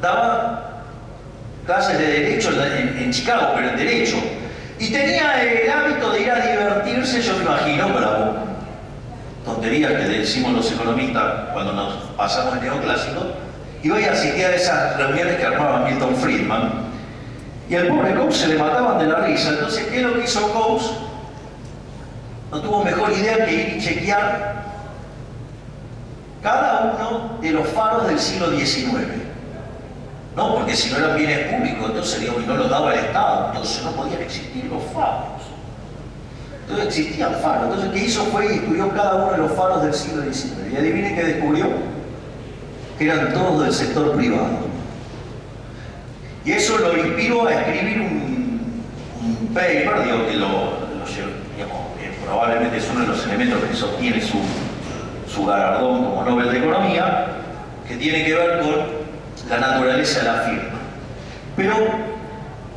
daba clases de derecho en Chicago, pero en derecho. Y tenía el hábito de ir a divertirse, yo me imagino, para tonterías que decimos los economistas cuando nos pasamos el neoclásico, y voy a asistir a esas reuniones que armaba Milton Friedman, y al pobre Coase se le mataban de la risa. Entonces, ¿qué es lo que hizo Coase? No tuvo mejor idea que ir y chequear cada uno de los faros del siglo XIX. No, porque si no eran bienes públicos, entonces digamos, no los daba el Estado, entonces no podían existir los faros. Entonces existían faros. Entonces, ¿qué hizo? Fue y estudió cada uno de los faros del siglo XIX. Y adivinen qué descubrió: que eran todos del sector privado. Y eso lo inspiró a escribir un paper, digo, que probablemente es uno de los elementos que sostiene su galardón como Nobel de Economía, que tiene que ver con la naturaleza de la firma. Pero,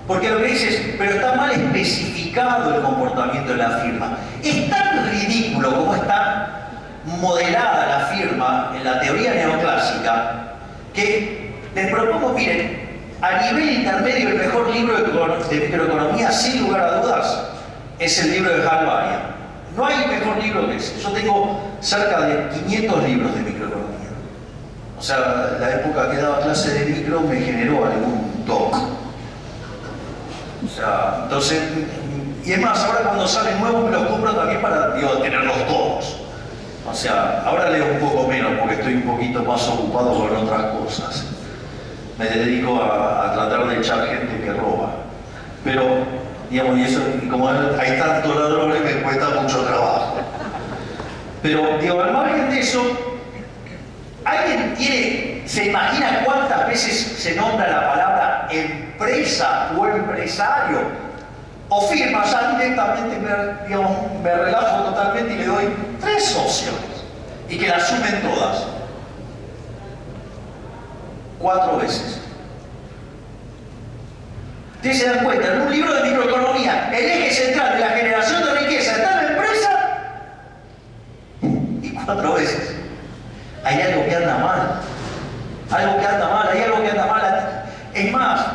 porque lo que dice es, pero está mal especificado el comportamiento de la firma. Es tan ridículo como está modelada la firma en la teoría neoclásica, que les propongo, miren, a nivel intermedio el mejor libro de microeconomía, sin lugar a dudas, es el libro de Hal Varian. No hay mejor libro que ese. Yo tengo cerca de 500 libros de microeconomía. O sea, la época que daba clase de micro me generó algún toque. O sea, entonces, y es más, ahora cuando salen nuevos me los compro también para, tenerlos todos. O sea, ahora leo un poco menos porque estoy un poquito más ocupado con otras cosas. Me dedico a tratar de echar gente que roba. Pero, digamos, y eso, y como hay tantos ladrones, me cuesta mucho trabajo. Pero, digo, al margen de eso, ¿alguien se imagina cuántas veces se nombra la palabra empresa o empresario? O firma, ya directamente me relajo totalmente y le doy 3 opciones. Y que las sumen todas. 4 veces. Ustedes se dan cuenta, en un libro de microeconomía, el eje central de la generación de riqueza está en la empresa, y 4 veces. Hay algo que anda mal. Algo que anda mal, hay algo que anda mal. Es más,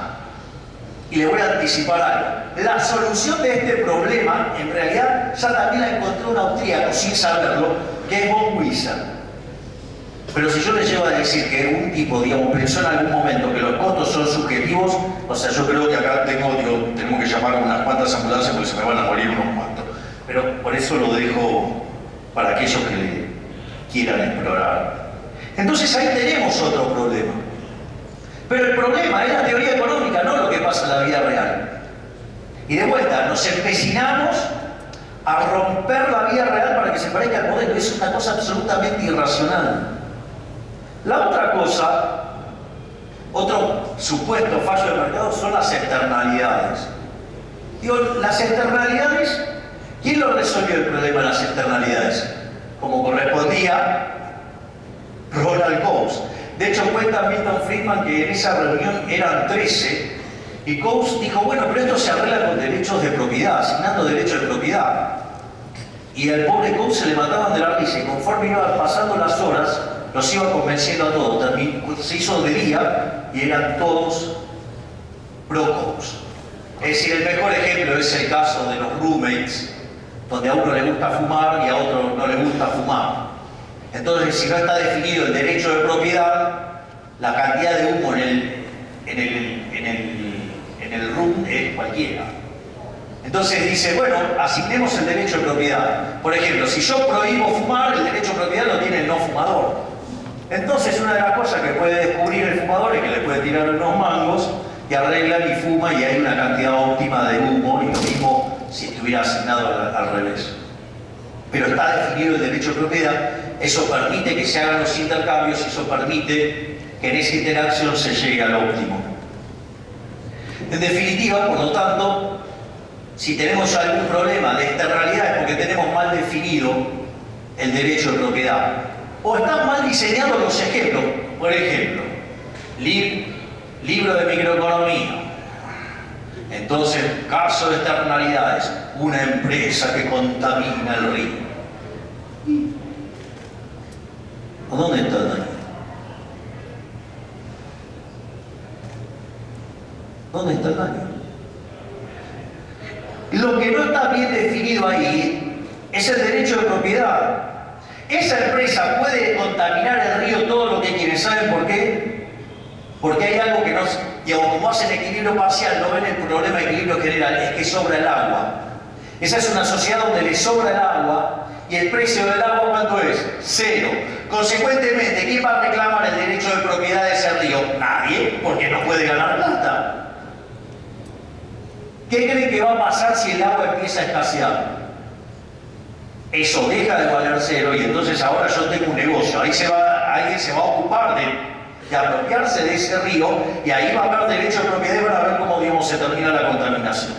y le voy a anticipar algo. La solución de este problema, en realidad, ya también la encontró un austríaco, sin saberlo, que es von Wieser. Pero si yo les llego a decir que un tipo, digamos, pensó en algún momento que los costos son subjetivos, o sea, yo creo que acá tenemos que llamar a unas cuantas ambulancias porque se me van a morir unos cuantos. Pero por eso lo dejo para aquellos que quieran explorar. Entonces ahí tenemos otro problema. Pero el problema es la teoría económica, no lo que pasa en la vida real. Y de vuelta, nos empecinamos a romper la vida real para que se parezca al modelo. Es una cosa absolutamente irracional. La otra cosa, otro supuesto fallo del mercado, son las externalidades. Digo, las externalidades, ¿quién lo resolvió el problema de las externalidades? Como correspondía Ronald Coase. De hecho, cuenta Milton Friedman que en esa reunión eran 13 y Coase dijo, bueno, pero esto se arregla con derechos de propiedad, asignando derechos de propiedad. Y al pobre Coase se le mataban de la risa y conforme iban pasando las horas, los iba convenciendo a todos. También se hizo de día y eran todos pro Coase. Es decir, el mejor ejemplo es el caso de los roommates, donde a uno le gusta fumar y a otro no le gusta fumar. Entonces, si no está definido el derecho de propiedad, la cantidad de humo en el room es cualquiera. Entonces dice, bueno, asignemos el derecho de propiedad. Por ejemplo, si yo prohíbo fumar, el derecho de propiedad lo tiene el no fumador. Entonces, una de las cosas que puede descubrir el fumador es que le puede tirar unos mangos y arreglan y fuma y hay una cantidad óptima de humo, y lo mismo si estuviera asignado al revés. Pero está definido el derecho de propiedad, eso permite que se hagan los intercambios y eso permite que en esa interacción se llegue al óptimo. En definitiva, por lo tanto, si tenemos algún problema de externalidad es porque tenemos mal definido el derecho de propiedad. O están mal diseñados los ejemplos. Por ejemplo, libro de microeconomía. Entonces, caso de externalidades, una empresa que contamina el río. ¿Dónde está el daño? ¿Dónde está el daño? Lo que no está bien definido ahí es el derecho de propiedad. Esa empresa puede contaminar el río todo lo que quiere. ¿Saben por qué? Porque hay algo que no... Y como hacen equilibrio parcial, no ven el problema de equilibrio general, es que sobra el agua. Esa es una sociedad donde le sobra el agua ¿Y el precio del agua cuánto es? 0. Consecuentemente, ¿quién va a reclamar el derecho de propiedad de ese río? Nadie, porque no puede ganar plata. ¿Qué creen que va a pasar si el agua empieza a escasear? Eso deja de valer 0 y entonces ahora yo tengo un negocio. Alguien se va a ocupar de apropiarse de ese río y ahí va a haber derecho de propiedad y van a ver cómo, digamos, se termina la contaminación.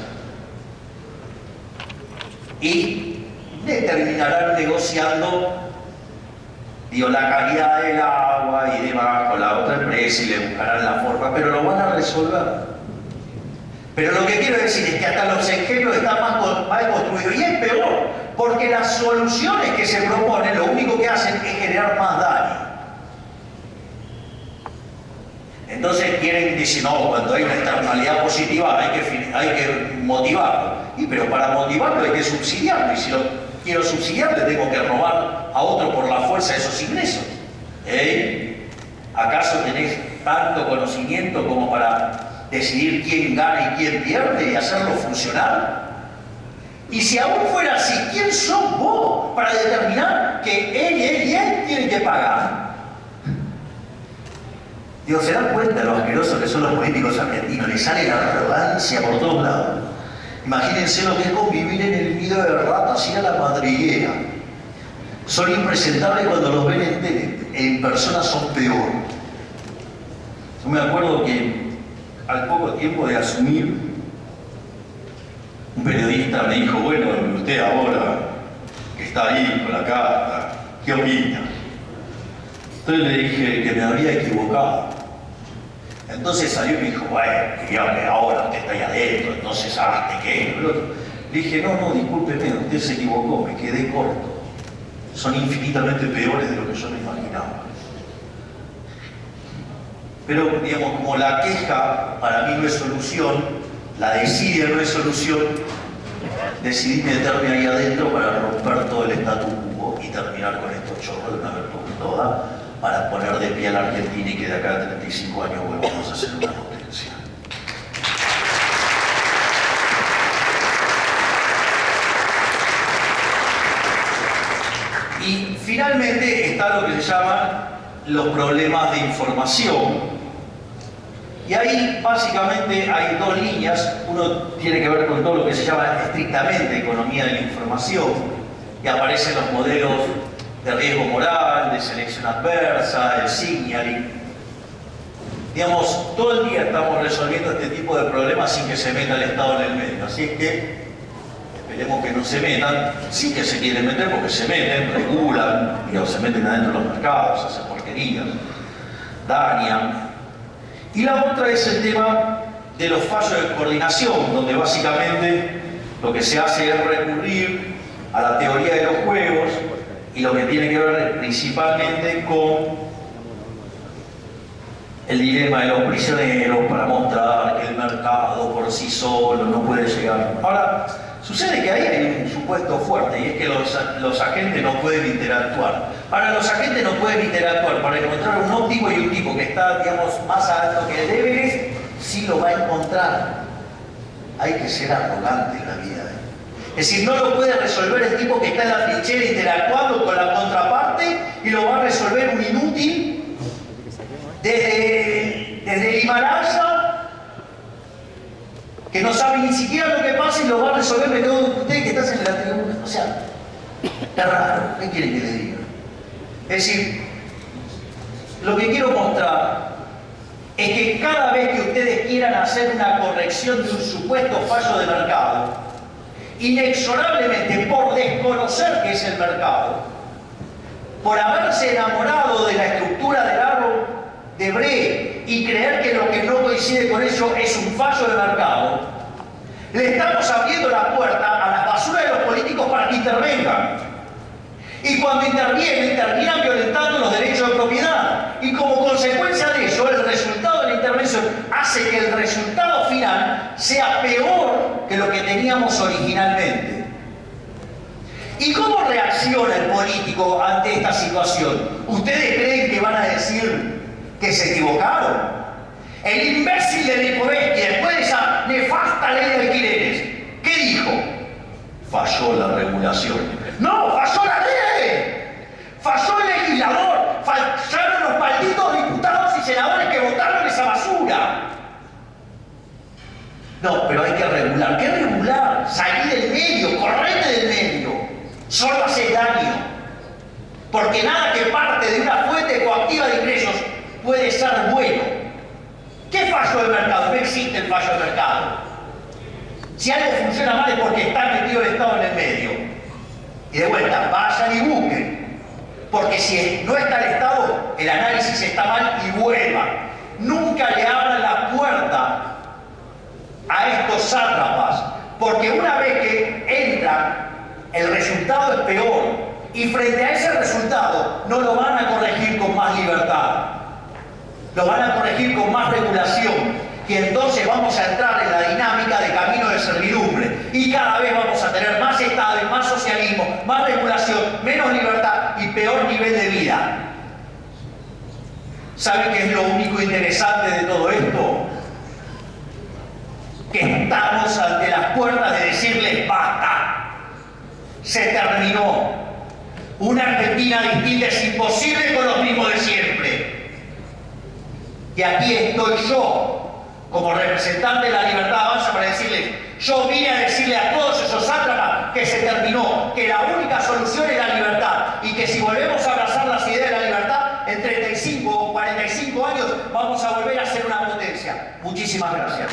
Y terminarán negociando, digo, la calidad del agua y demás con la otra empresa y le buscarán la forma, pero lo van a resolver. Pero lo que quiero decir es que hasta los ejemplos están mal construidos y es peor, porque las soluciones que se proponen lo único que hacen es generar más daño. Entonces quieren decir, no, cuando hay una externalidad positiva hay que motivarlo. Pero para motivarlo hay que subsidiarlo, y si lo quiero subsidiar le tengo que robar a otro por la fuerza de esos ingresos. ¿Acaso tenés tanto conocimiento como para decidir quién gana y quién pierde y hacerlo funcionar? Y si aún fuera así, ¿quién sos vos para determinar que él y él tienen que pagar? Digo, ¿se dan cuenta lo asquerosos que son los políticos argentinos? Les sale la arrogancia por todos lados. Imagínense lo que es convivir en el nido de ratas y ir a la madriguera. Son impresentables cuando los ven en persona, son peor. Yo me acuerdo que al poco tiempo de asumir, un periodista me dijo, bueno, usted ahora que está ahí con la carta, ¿qué opina? Entonces le dije que me había equivocado. Entonces salió y me dijo, bueno, que ahora usted está ahí adentro, entonces hagaste qué. Le dije, no, discúlpeme, usted se equivocó, me quedé corto. Son infinitamente peores de lo que yo me imaginaba. Pero, digamos, como la queja para mí no es solución, la desidia no es solución, decidí meterme ahí adentro para romper todo el statu quo y terminar con estos chorros de una vez por todas, para poner de pie a la Argentina y que de acá a 35 años volvamos a ser una potencia. Y finalmente está lo que se llaman los problemas de información. Y ahí básicamente hay dos líneas. Uno tiene que ver con todo lo que se llama estrictamente economía de la información, que aparecen los modelos de riesgo moral, de selección adversa, el signaling. Digamos, todo el día estamos resolviendo este tipo de problemas sin que se meta el Estado en el medio. Así es que esperemos que no se metan. Sí que se quieren meter porque se meten, regulan, digamos, se meten adentro de los mercados, hacen porquerías, dañan. Y la otra es el tema de los fallos de coordinación, donde básicamente lo que se hace es recurrir a la teoría de los juegos y lo que tiene que ver principalmente con el dilema de los prisioneros para mostrar que el mercado por sí solo no puede llegar. Ahora, sucede que ahí hay un supuesto fuerte y es que los agentes no pueden interactuar. Ahora, los agentes no pueden interactuar para encontrar un óptimo y un tipo que está, digamos, más alto que el Everest, sí lo va a encontrar. Hay que ser arrogante en la vida. Es decir, no lo puede resolver el tipo que está en la trinchera interactuando con la contraparte y lo va a resolver un inútil desde el Himalaya, que no sabe ni siquiera lo que pasa y lo va a resolver mejor que usted que estás en la tribuna. O sea, es raro. ¿Qué quieren que le diga? Es decir, lo que quiero mostrar es que cada vez que ustedes quieran hacer una corrección de un supuesto fallo de mercado, inexorablemente por desconocer qué es el mercado, por haberse enamorado de la estructura del árbol de Bré y creer que lo que no coincide con eso es un fallo de mercado, le estamos abriendo la puerta a las basuras de los políticos para que intervengan. Y cuando intervienen, terminan violentando los derechos de propiedad. Y como consecuencia de eso, el resultado de la intervención hace que el resultado final sea peor que lo que teníamos originalmente. ¿Y cómo reacciona el político ante esta situación? ¿Ustedes creen que van a decir que se equivocaron? El imbécil de Lipovetsky, después de esa nefasta ley de alquileres, ¿qué dijo? Falló la regulación. ¡No! ¡Falló la ley! No, pero hay que regular. ¿Qué regular? Salí del medio, correte del medio. Solo hace daño. Porque nada que parte de una fuente coactiva de ingresos puede ser bueno. ¿Qué fallo de mercado? No existe el fallo de mercado. Si algo funciona mal es porque está metido el Estado en el medio. Y de vuelta, vayan y busquen. Porque si no está el Estado, el análisis está mal y vuelvan. Nunca le abran la puerta a estos sátrapas, porque una vez que entran, el resultado es peor. Y frente a ese resultado, no lo van a corregir con más libertad. Lo van a corregir con más regulación. Y entonces vamos a entrar en la dinámica de camino de servidumbre. Y cada vez vamos a tener más Estado y más socialismo, más regulación, menos libertad y peor nivel de vida. ¿Saben qué es lo único interesante de todo esto? Que estamos ante las puertas de decirles basta. Se terminó. Una Argentina distinta es imposible con los mismos de siempre. Y aquí estoy yo, como representante de la Libertad Avanza, para decirles, yo vine a decirle a todos esos sátrapas que se terminó, que la única solución es la libertad y que si volvemos a abrazar las ideas de la libertad, en 35 o 45 años vamos a volver a ser una potencia. Muchísimas gracias.